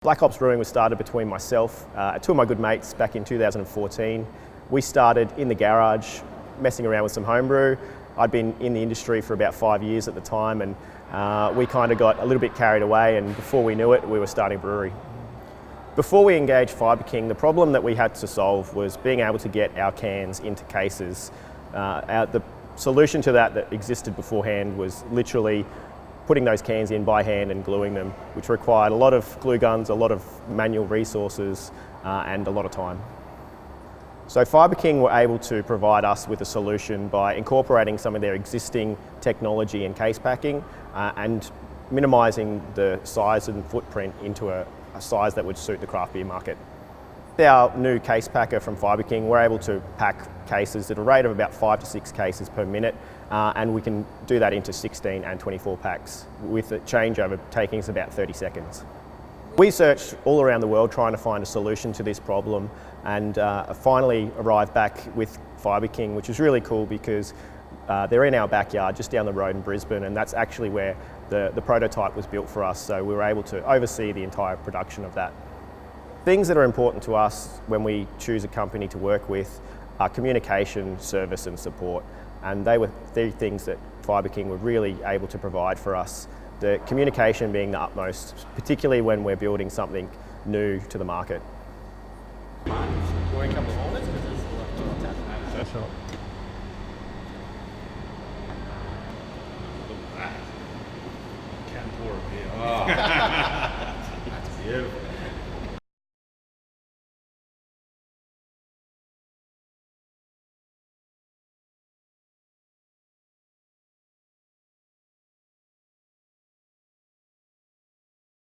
Black Ops Brewing was started between myself, two of my good mates back in 2014. We started in the garage, messing around with some homebrew. I'd been in the industry for about 5 years at the time, and we kind of got a little bit carried away, and before we knew it, we were starting a brewery. Before we engaged Fibre King, the problem that we had to solve was being able to get our cans into cases. The solution to that existed beforehand was literally putting those cans in by hand and gluing them, which required a lot of glue guns, a lot of manual resources, and a lot of time. So Fibre King were able to provide us with a solution by incorporating some of their existing technology in case packing and minimising the size and footprint into a size that would suit the craft beer market. Our new case packer from Fibre King, we're able to pack cases at a rate of about 5 to 6 cases per minute, and we can do that into 16 and 24 packs with a changeover taking us about 30 seconds. We searched all around the world trying to find a solution to this problem, and finally arrived back with Fibre King, which is really cool because they're in our backyard just down the road in Brisbane, and that's actually where the prototype was built for us, so we were able to oversee the entire production of that. Things that are important to us when we choose a company to work with are communication, service and support, and they were three things that Fibre King were really able to provide for us. The communication being the utmost, particularly when we're building something new to the market. Pouring a couple of holders because there's a lot of tap. That's all. Look at that. Can pour a beer. Oh. That's beautiful.